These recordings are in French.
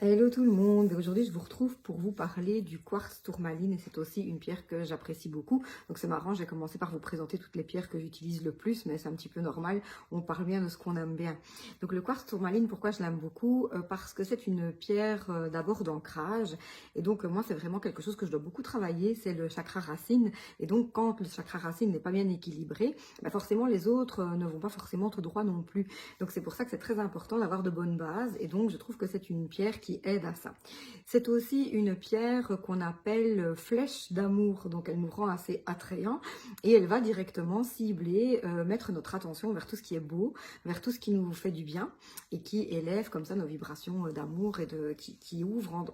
Hello tout le monde, aujourd'hui je vous retrouve pour vous parler du quartz tourmaline et c'est aussi une pierre que j'apprécie beaucoup. Donc c'est marrant, j'ai commencé par vous présenter toutes les pierres que j'utilise le plus, mais c'est un petit peu normal, on parle bien de ce qu'on aime bien. Donc le quartz tourmaline, pourquoi je l'aime beaucoup? Parce que c'est une pierre d'abord d'ancrage et donc moi c'est vraiment quelque chose que je dois beaucoup travailler, c'est le chakra racine. Et donc quand le chakra racine n'est pas bien équilibré, bah forcément les autres ne vont pas forcément tout droit non plus. Donc c'est pour ça que c'est très important d'avoir de bonnes bases et donc je trouve que c'est une pierre qui aide à ça. C'est aussi une pierre qu'on appelle flèche d'amour, donc elle nous rend assez attrayants et elle va directement cibler, mettre notre attention vers tout ce qui est beau, vers tout ce qui nous fait du bien et qui élève comme ça nos vibrations d'amour et qui ouvre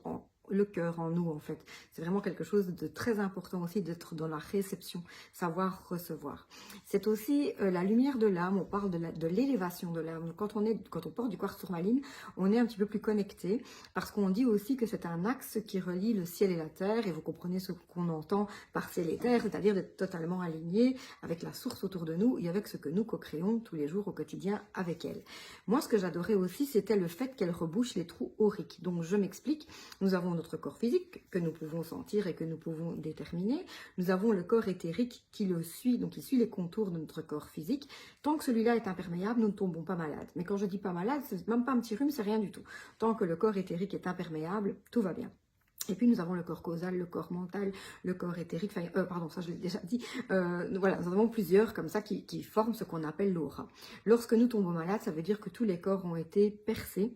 le cœur en nous en fait. C'est vraiment quelque chose de très important aussi d'être dans la réception, savoir recevoir. C'est aussi la lumière de l'âme, on parle de l'élévation de l'âme. Quand on porte du quartz tourmaline, on est un petit peu plus connecté parce qu'on dit aussi que c'est un axe qui relie le ciel et la terre et vous comprenez ce qu'on entend par ciel et terre, c'est-à-dire d'être totalement aligné avec la source autour de nous et avec ce que nous co-créons tous les jours au quotidien avec elle. Moi, ce que j'adorais aussi, c'était le fait qu'elle rebouche les trous auriques. Donc, je m'explique. Nous avons notre corps physique que nous pouvons sentir et que nous pouvons déterminer. Nous avons le corps éthérique qui le suit, donc il suit les contours de notre corps physique. Tant que celui-là est imperméable, nous ne tombons pas malades. Mais quand je dis pas malade, c'est même pas un petit rhume, c'est rien du tout. Tant que le corps éthérique est imperméable, tout va bien. Et puis nous avons le corps causal, le corps mental, le corps éthérique, pardon, ça je l'ai déjà dit. Voilà, nous en avons plusieurs comme ça qui forment ce qu'on appelle l'aura. Lorsque nous tombons malades, ça veut dire que tous les corps ont été percés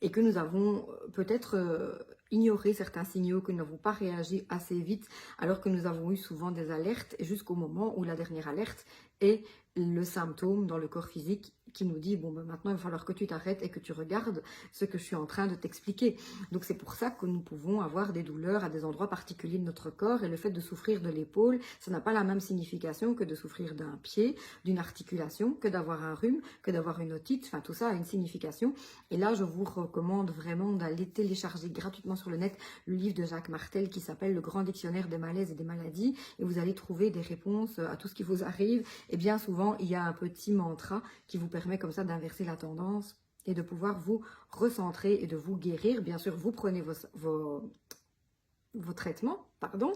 et que nous avons peut-être ignoré certains signaux, que nous n'avons pas réagi assez vite, alors que nous avons eu souvent des alertes, jusqu'au moment où la dernière alerte est le symptôme dans le corps physique qui nous dit, bon, ben maintenant, il va falloir que tu t'arrêtes et que tu regardes ce que je suis en train de t'expliquer. Donc, c'est pour ça que nous pouvons avoir des douleurs à des endroits particuliers de notre corps et le fait de souffrir de l'épaule, ça n'a pas la même signification que de souffrir d'un pied, d'une articulation, que d'avoir un rhume, que d'avoir une otite. Enfin, tout ça a une signification. Et là, je vous recommande vraiment d'aller télécharger gratuitement sur le net le livre de Jacques Martel qui s'appelle Le Grand Dictionnaire des malaises et des maladies. Et vous allez trouver des réponses à tout ce qui vous arrive. Et bien souvent, il y a un petit mantra qui vous permet comme ça d'inverser la tendance et de pouvoir vous recentrer et de vous guérir. Bien sûr, vous prenez vos traitements, pardon,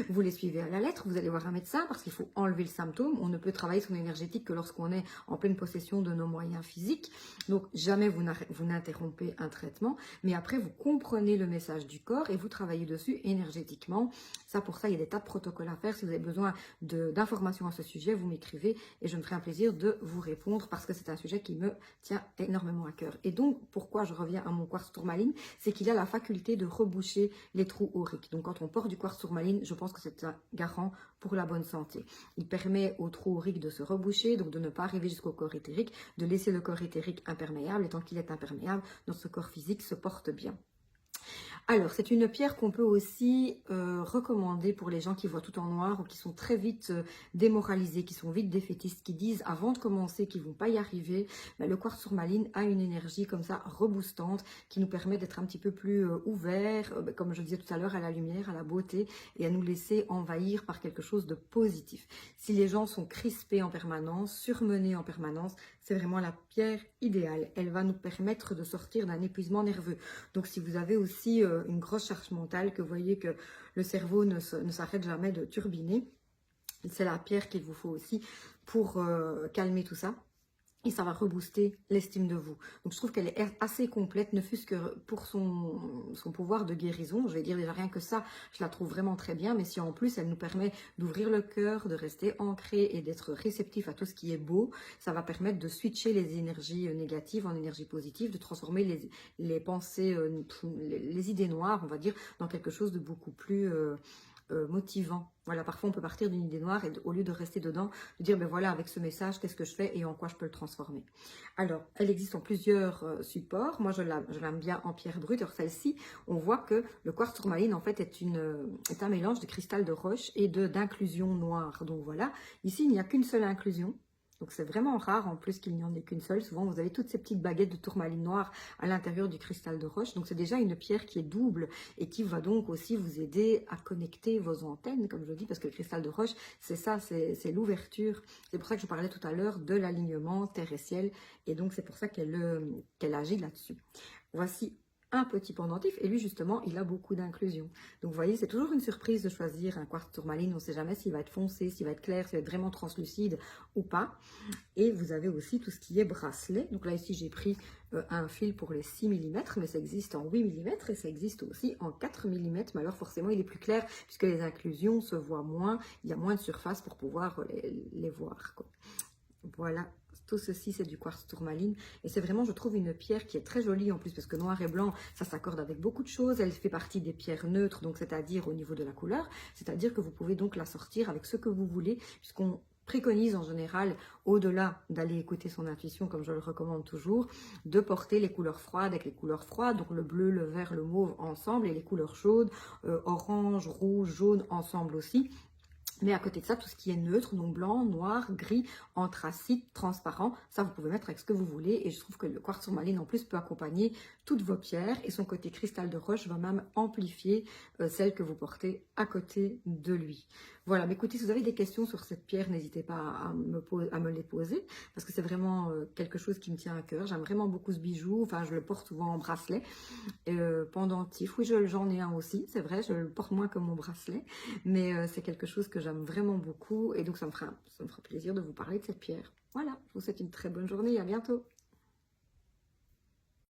vous les suivez à la lettre, vous allez voir un médecin parce qu'il faut enlever le symptôme. On ne peut travailler son énergétique que lorsqu'on est en pleine possession de nos moyens physiques. Donc jamais vous n'interrompez un traitement, mais après vous comprenez le message du corps et vous travaillez dessus énergétiquement. Ça, pour ça, il y a des tas de protocoles à faire. Si vous avez besoin d'informations à ce sujet, vous m'écrivez et je me ferai un plaisir de vous répondre parce que c'est un sujet qui me tient énormément à cœur. Et donc, pourquoi je reviens à mon quartz tourmaline, c'est qu'il a la faculté de reboucher les trous auriques. Donc quand on porte du quartz tourmaline, je pense que c'est un garant pour la bonne santé. Il permet au trou aurique de se reboucher, donc de ne pas arriver jusqu'au corps éthérique, de laisser le corps éthérique imperméable, et tant qu'il est imperméable, notre corps physique se porte bien. Alors, c'est une pierre qu'on peut aussi recommander pour les gens qui voient tout en noir ou qui sont très vite démoralisés, qui sont vite défaitistes, qui disent avant de commencer qu'ils ne vont pas y arriver. Ben, le quartz tourmaline a une énergie comme ça reboostante qui nous permet d'être un petit peu plus ouverts, comme je disais tout à l'heure, à la lumière, à la beauté et à nous laisser envahir par quelque chose de positif. Si les gens sont crispés en permanence, surmenés en permanence, c'est vraiment la pierre idéale. Elle va nous permettre de sortir d'un épuisement nerveux. Donc si vous avez aussi une grosse charge mentale, que vous voyez que le cerveau ne s'arrête jamais de turbiner, c'est la pierre qu'il vous faut aussi pour calmer tout ça. Et ça va rebooster l'estime de vous. Donc je trouve qu'elle est assez complète, ne fût-ce que pour son pouvoir de guérison. Je vais dire déjà rien que ça, je la trouve vraiment très bien. Mais si en plus elle nous permet d'ouvrir le cœur, de rester ancré et d'être réceptif à tout ce qui est beau, ça va permettre de switcher les énergies négatives en énergie positive, de transformer les pensées, les idées noires, on va dire, dans quelque chose de beaucoup plus motivant. Voilà, parfois on peut partir d'une idée noire et au lieu de rester dedans, de dire ben voilà, avec ce message, qu'est-ce que je fais et en quoi je peux le transformer. Alors, elle existe en plusieurs supports. Moi, je l'aime bien en pierre brute. Alors celle-ci, on voit que le quartz tourmaline en fait est un mélange de cristal de roche et d'inclusion noire. Donc voilà, ici il n'y a qu'une seule inclusion. Donc c'est vraiment rare en plus qu'il n'y en ait qu'une seule. Souvent vous avez toutes ces petites baguettes de tourmaline noire à l'intérieur du cristal de roche. Donc c'est déjà une pierre qui est double et qui va donc aussi vous aider à connecter vos antennes, comme je dis, parce que le cristal de roche, c'est ça, c'est l'ouverture. C'est pour ça que je parlais tout à l'heure de l'alignement terre et ciel. Et donc c'est pour ça qu'elle agit là-dessus. Voici un petit pendentif. Et lui, justement, il a beaucoup d'inclusion. Donc, vous voyez, c'est toujours une surprise de choisir un quartz tourmaline. On ne sait jamais s'il va être foncé, s'il va être clair, s'il va être vraiment translucide ou pas. Et vous avez aussi tout ce qui est bracelet. Donc là, ici, j'ai pris un fil pour les 6 mm, mais ça existe en 8 mm et ça existe aussi en 4 mm. Mais alors, forcément, il est plus clair puisque les inclusions se voient moins. Il y a moins de surface pour pouvoir les voir, quoi. Voilà. Tout ceci, c'est du quartz tourmaline. Et c'est vraiment, je trouve, une pierre qui est très jolie en plus, parce que noir et blanc, ça s'accorde avec beaucoup de choses. Elle fait partie des pierres neutres, donc c'est-à-dire au niveau de la couleur. C'est-à-dire que vous pouvez donc la sortir avec ce que vous voulez, puisqu'on préconise en général, au-delà d'aller écouter son intuition, comme je le recommande toujours, de porter les couleurs froides avec les couleurs froides, donc le bleu, le vert, le mauve ensemble, et les couleurs chaudes, orange, rouge, jaune ensemble aussi. Mais à côté de ça, tout ce qui est neutre, donc blanc, noir, gris, anthracite, transparent, ça vous pouvez mettre avec ce que vous voulez. Et je trouve que le quartz tourmaline en plus peut accompagner toutes vos pierres. Et son côté cristal de roche va même amplifier celle que vous portez à côté de lui. Voilà, mais écoutez, si vous avez des questions sur cette pierre, n'hésitez pas à me les poser. Parce que c'est vraiment quelque chose qui me tient à cœur. J'aime vraiment beaucoup ce bijou. Enfin, je le porte souvent en bracelet. Pendentif, oui, j'en ai un aussi, c'est vrai. Je le porte moins que mon bracelet. Mais c'est quelque chose que j'aime vraiment beaucoup et donc ça me fera plaisir de vous parler de cette pierre. Voilà, je vous souhaite une très bonne journée et à bientôt.